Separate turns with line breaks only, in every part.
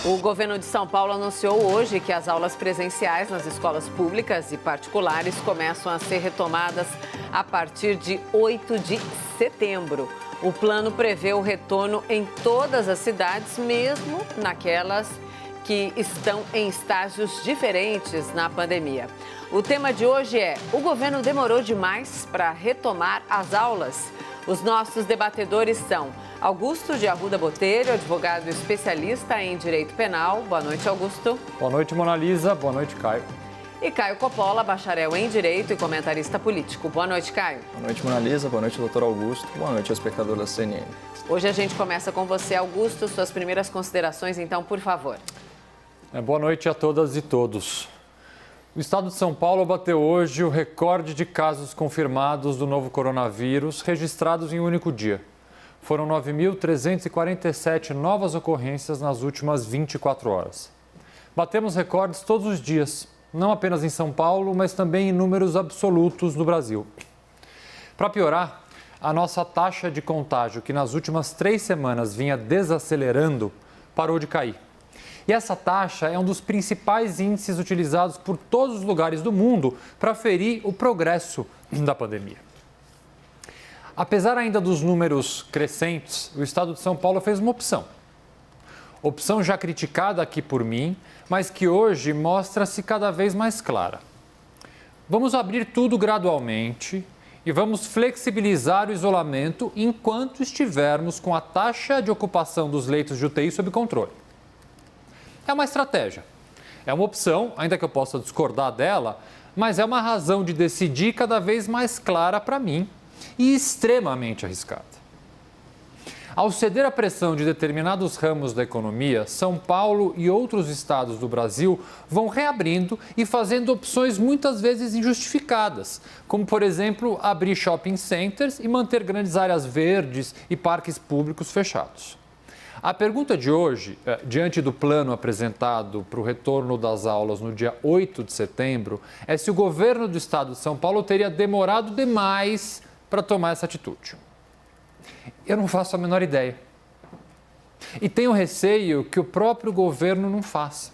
O governo de São Paulo anunciou hoje que as aulas presenciais nas escolas públicas e particulares começam a ser retomadas a partir de 8 de setembro. O plano prevê o retorno em todas as cidades, mesmo naquelas que estão em estágios diferentes na pandemia. O tema de hoje é: o governo demorou demais para retomar as aulas? Os nossos debatedores são Augusto de Arruda Botelho, advogado especialista em direito penal. Boa noite, Augusto.
Boa noite, Mona Lisa. Boa noite, Caio.
E Caio Coppola, bacharel em direito e comentarista político. Boa noite, Caio.
Boa noite, Mona Lisa. Boa noite, doutor Augusto. Boa noite, espectador da CNN.
Hoje a gente começa com você, Augusto. Suas primeiras considerações, então, por favor.
Boa noite a todas e todos. O estado de São Paulo bateu hoje o recorde de casos confirmados do novo coronavírus registrados em um único dia. Foram 9.347 novas ocorrências nas últimas 24 horas. Batemos recordes todos os dias, não apenas em São Paulo, mas também em números absolutos no Brasil. Para piorar, a nossa taxa de contágio, que nas últimas 3 semanas vinha desacelerando, parou de cair. E essa taxa é um dos principais índices utilizados por todos os lugares do mundo para aferir o progresso da pandemia. Apesar ainda dos números crescentes, o estado de São Paulo fez uma opção. Opção já criticada aqui por mim, mas que hoje mostra-se cada vez mais clara. Vamos abrir tudo gradualmente e vamos flexibilizar o isolamento enquanto estivermos com a taxa de ocupação dos leitos de UTI sob controle. É uma estratégia, é uma opção, ainda que eu possa discordar dela, mas é uma razão de decidir cada vez mais clara para mim e extremamente arriscada. Ao ceder à pressão de determinados ramos da economia, São Paulo e outros estados do Brasil vão reabrindo e fazendo opções muitas vezes injustificadas, como, por exemplo, abrir shopping centers e manter grandes áreas verdes e parques públicos fechados. A pergunta de hoje, diante do plano apresentado para o retorno das aulas no dia 8 de setembro, é se o governo do estado de São Paulo teria demorado demais para tomar essa atitude. Eu não faço a menor ideia. E tenho receio que o próprio governo não faça.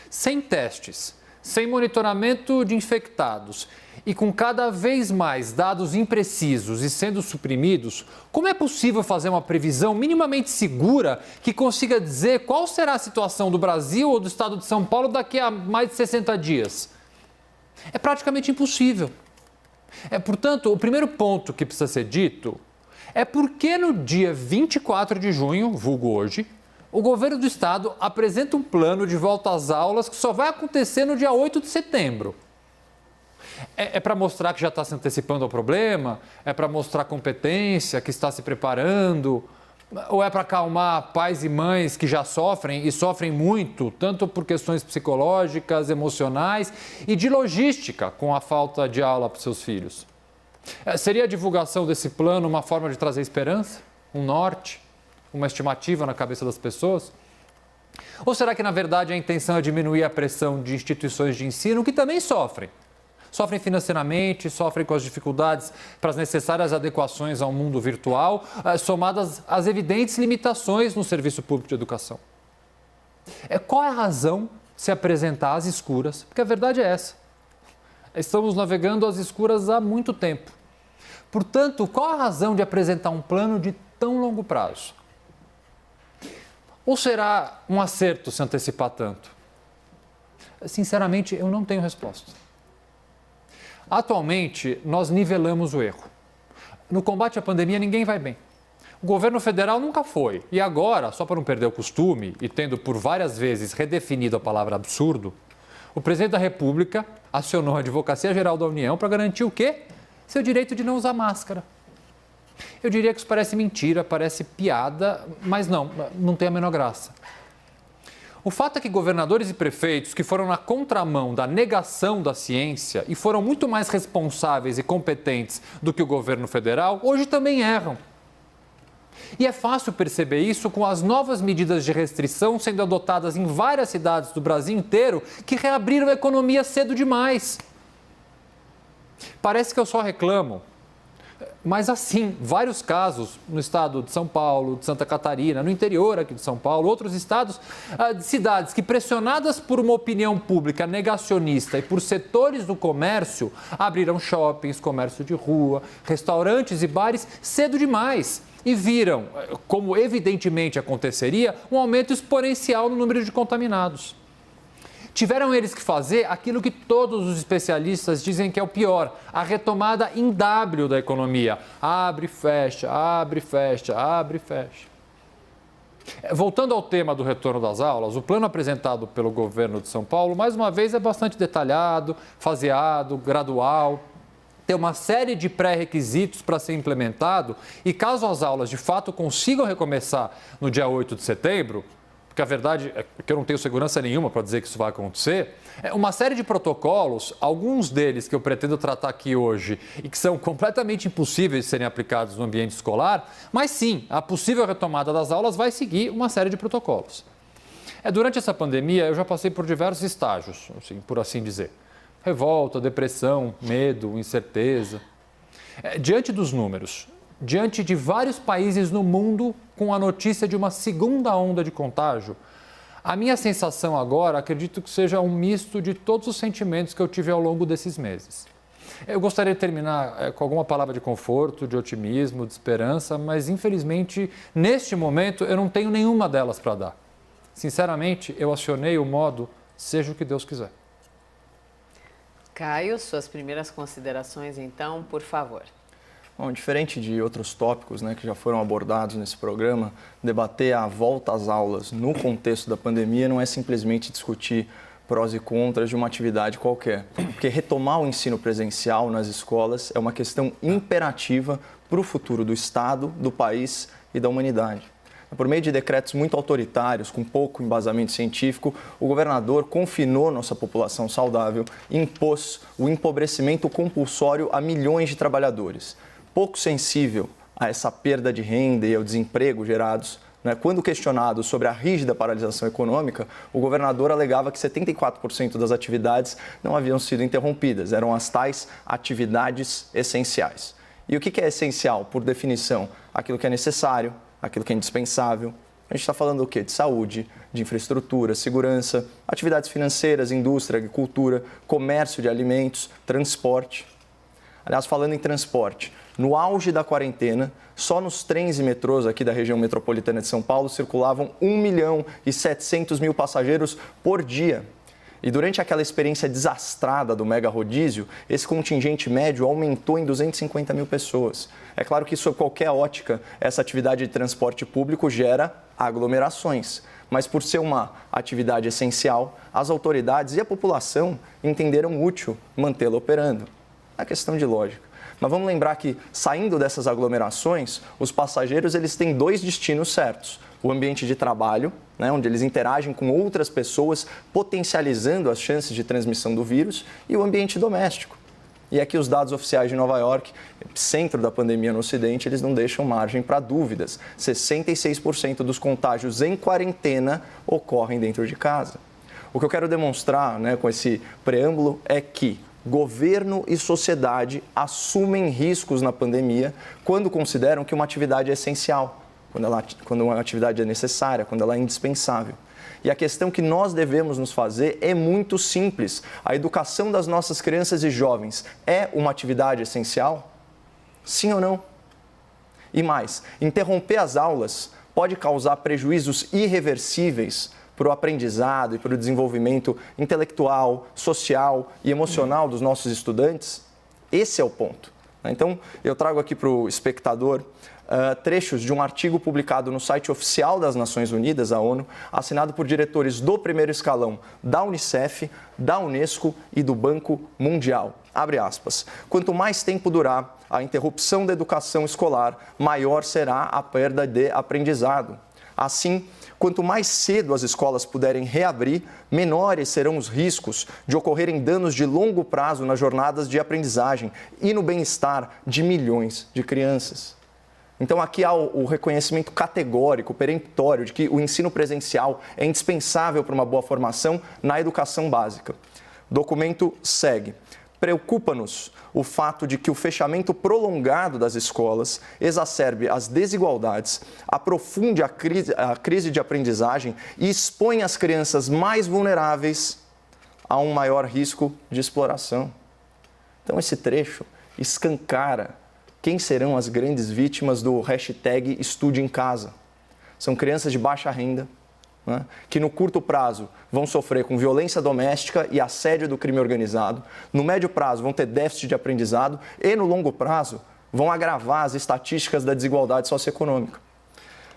Sem testes, sem monitoramento de infectados e com cada vez mais dados imprecisos e sendo suprimidos, como é possível fazer uma previsão minimamente segura que consiga dizer qual será a situação do Brasil ou do estado de São Paulo daqui a mais de 60 dias? É praticamente impossível. Portanto, o primeiro ponto que precisa ser dito é por que no dia 24 de junho, vulgo hoje, o governo do estado apresenta um plano de volta às aulas que só vai acontecer no dia 8 de setembro. É para mostrar que já está se antecipando ao problema? É para mostrar competência, que está se preparando? Ou é para acalmar pais e mães que já sofrem e sofrem muito, tanto por questões psicológicas, emocionais e de logística com a falta de aula para seus filhos? Seria a divulgação desse plano uma forma de trazer esperança, um norte, uma estimativa na cabeça das pessoas? Ou será que, na verdade, a intenção é diminuir a pressão de instituições de ensino que também sofrem? Sofrem financeiramente, sofrem com as dificuldades para as necessárias adequações ao mundo virtual, somadas às evidentes limitações no serviço público de educação. Qual é a razão de se apresentar às escuras? Porque a verdade é essa. Estamos navegando às escuras há muito tempo. Portanto, qual a razão de apresentar um plano de tão longo prazo? Ou será um acerto se antecipar tanto? Sinceramente, eu não tenho resposta. Atualmente, nós nivelamos o erro. No combate à pandemia, ninguém vai bem. O governo federal nunca foi. E agora, só para não perder o costume, e tendo por várias vezes redefinido a palavra absurdo, o presidente da República acionou a Advocacia Geral da União para garantir o quê? Seu direito de não usar máscara. Eu diria que isso parece mentira, parece piada, mas não tem a menor graça. O fato é que governadores e prefeitos que foram na contramão da negação da ciência e foram muito mais responsáveis e competentes do que o governo federal, hoje também erram. E é fácil perceber isso com as novas medidas de restrição sendo adotadas em várias cidades do Brasil inteiro que reabriram a economia cedo demais. Parece que eu só reclamo, Mas assim, vários casos no estado de São Paulo, de Santa Catarina, no interior aqui de São Paulo, outros estados de cidades que, pressionadas por uma opinião pública negacionista e por setores do comércio, abriram shoppings, comércio de rua, restaurantes e bares cedo demais. E viram, como evidentemente aconteceria, um aumento exponencial no número de contaminados. Tiveram eles que fazer aquilo que todos os especialistas dizem que é o pior, a retomada em W da economia. Abre, fecha, abre, fecha, abre, fecha. Voltando ao tema do retorno das aulas, o plano apresentado pelo governo de São Paulo, mais uma vez, é bastante detalhado, faseado, gradual. Tem uma série de pré-requisitos para ser implementado e caso as aulas de fato consigam recomeçar no dia 8 de setembro, porque a verdade é que eu não tenho segurança nenhuma para dizer que isso vai acontecer, uma série de protocolos, alguns deles que eu pretendo tratar aqui hoje e que são completamente impossíveis de serem aplicados no ambiente escolar, mas sim, a possível retomada das aulas vai seguir uma série de protocolos. Durante essa pandemia, eu já passei por diversos estágios, assim, por assim dizer. Revolta, depressão, medo, incerteza. Diante dos números, diante de vários países no mundo com a notícia de uma segunda onda de contágio, a minha sensação agora, acredito que seja um misto de todos os sentimentos que eu tive ao longo desses meses. Eu gostaria de terminar com alguma palavra de conforto, de otimismo, de esperança, mas infelizmente, neste momento, eu não tenho nenhuma delas para dar. Sinceramente, eu acionei o modo seja o que Deus quiser.
Caio, suas primeiras considerações, então, por favor.
Bom, diferente de outros tópicos, que já foram abordados nesse programa, debater a volta às aulas no contexto da pandemia não é simplesmente discutir prós e contras de uma atividade qualquer. Porque retomar o ensino presencial nas escolas é uma questão imperativa para o futuro do Estado, do país e da humanidade. Por meio de decretos muito autoritários, com pouco embasamento científico, o governador confinou nossa população saudável e impôs o empobrecimento compulsório a milhões de trabalhadores. Pouco sensível a essa perda de renda e ao desemprego gerados, quando questionado sobre a rígida paralisação econômica, o governador alegava que 74% das atividades não haviam sido interrompidas, eram as tais atividades essenciais. E o que é essencial, por definição? Aquilo que é necessário, aquilo que é indispensável. A gente está falando do quê? De saúde, de infraestrutura, segurança, atividades financeiras, indústria, agricultura, comércio de alimentos, transporte. Aliás, falando em transporte, no auge da quarentena, só nos trens e metrôs aqui da região metropolitana de São Paulo circulavam 1.700.000 passageiros por dia. E durante aquela experiência desastrada do mega rodízio, esse contingente médio aumentou em 250.000 pessoas. É claro que, sob qualquer ótica, essa atividade de transporte público gera aglomerações. Mas por ser uma atividade essencial, as autoridades e a população entenderam útil mantê-la operando. É questão de lógica. Mas vamos lembrar que, saindo dessas aglomerações, os passageiros eles têm dois destinos certos. O ambiente de trabalho, onde eles interagem com outras pessoas, potencializando as chances de transmissão do vírus, e o ambiente doméstico. E aqui os dados oficiais de Nova York, centro da pandemia no Ocidente, eles não deixam margem para dúvidas. 66% dos contágios em quarentena ocorrem dentro de casa. O que eu quero demonstrar com esse preâmbulo é que governo e sociedade assumem riscos na pandemia quando consideram que uma atividade é essencial, quando uma atividade é necessária, quando ela é indispensável. E a questão que nós devemos nos fazer é muito simples. A educação das nossas crianças e jovens é uma atividade essencial? Sim ou não? E mais, interromper as aulas pode causar prejuízos irreversíveis para o aprendizado e para o desenvolvimento intelectual, social e emocional dos nossos estudantes? Esse é o ponto. Então, eu trago aqui para o espectador trechos de um artigo publicado no site oficial das Nações Unidas, a ONU, assinado por diretores do primeiro escalão da Unicef, da Unesco e do Banco Mundial. Abre aspas. Quanto mais tempo durar a interrupção da educação escolar, maior será a perda de aprendizado. Assim, quanto mais cedo as escolas puderem reabrir, menores serão os riscos de ocorrerem danos de longo prazo nas jornadas de aprendizagem e no bem-estar de milhões de crianças. Então, aqui há o reconhecimento categórico, peremptório, de que o ensino presencial é indispensável para uma boa formação na educação básica. O documento segue. Preocupa-nos o fato de que o fechamento prolongado das escolas exacerbe as desigualdades, aprofunde a crise de aprendizagem e expõe as crianças mais vulneráveis a um maior risco de exploração. Então, esse trecho escancara quem serão as grandes vítimas do hashtag Estude em Casa. São crianças de baixa renda, né, que no curto prazo vão sofrer com violência doméstica e assédio do crime organizado, no médio prazo vão ter déficit de aprendizado e no longo prazo vão agravar as estatísticas da desigualdade socioeconômica.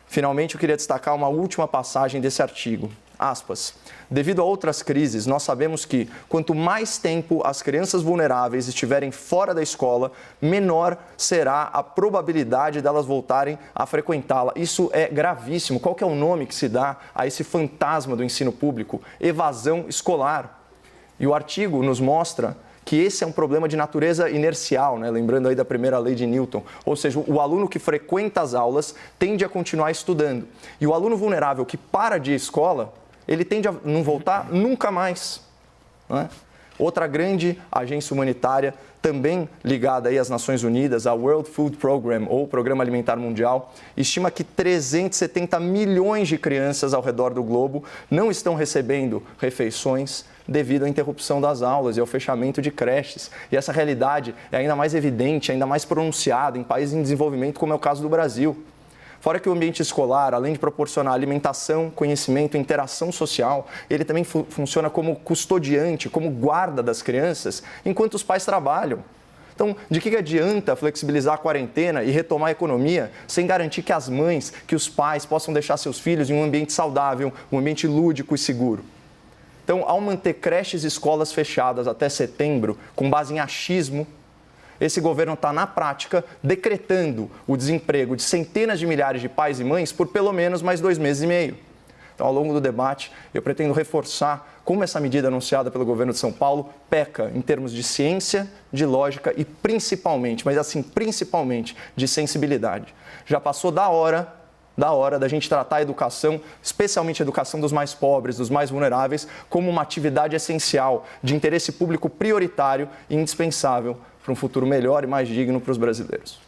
Finalmente, eu queria destacar uma última passagem desse artigo. Aspas. Devido a outras crises, nós sabemos que quanto mais tempo as crianças vulneráveis estiverem fora da escola, menor será a probabilidade delas voltarem a frequentá-la. Isso é gravíssimo. Qual que é o nome que se dá a esse fantasma do ensino público? Evasão escolar. E o artigo nos mostra que esse é um problema de natureza inercial, né? Lembrando aí da primeira lei de Newton. Ou seja, o aluno que frequenta as aulas tende a continuar estudando. E o aluno vulnerável que para de ir à escola, ele tende a não voltar nunca mais. Né? Outra grande agência humanitária, também ligada aí às Nações Unidas, a World Food Program, ou Programa Alimentar Mundial, estima que 370 milhões de crianças ao redor do globo não estão recebendo refeições devido à interrupção das aulas e ao fechamento de creches. E essa realidade é ainda mais evidente, ainda mais pronunciada em países em desenvolvimento, como é o caso do Brasil. Fora que o ambiente escolar, além de proporcionar alimentação, conhecimento e interação social, ele também funciona como custodiante, como guarda das crianças, enquanto os pais trabalham. Então, de que adianta flexibilizar a quarentena e retomar a economia sem garantir que as mães, que os pais possam deixar seus filhos em um ambiente saudável, um ambiente lúdico e seguro? Então, ao manter creches e escolas fechadas até setembro, com base em achismo, esse governo está, na prática, decretando o desemprego de centenas de milhares de pais e mães por pelo menos mais 2 meses e meio. Então, ao longo do debate, eu pretendo reforçar como essa medida anunciada pelo governo de São Paulo peca em termos de ciência, de lógica e principalmente, mas assim, principalmente, de sensibilidade. Já passou da hora da gente tratar a educação, especialmente a educação dos mais pobres, dos mais vulneráveis, como uma atividade essencial, de interesse público prioritário e indispensável para um futuro melhor e mais digno para os brasileiros.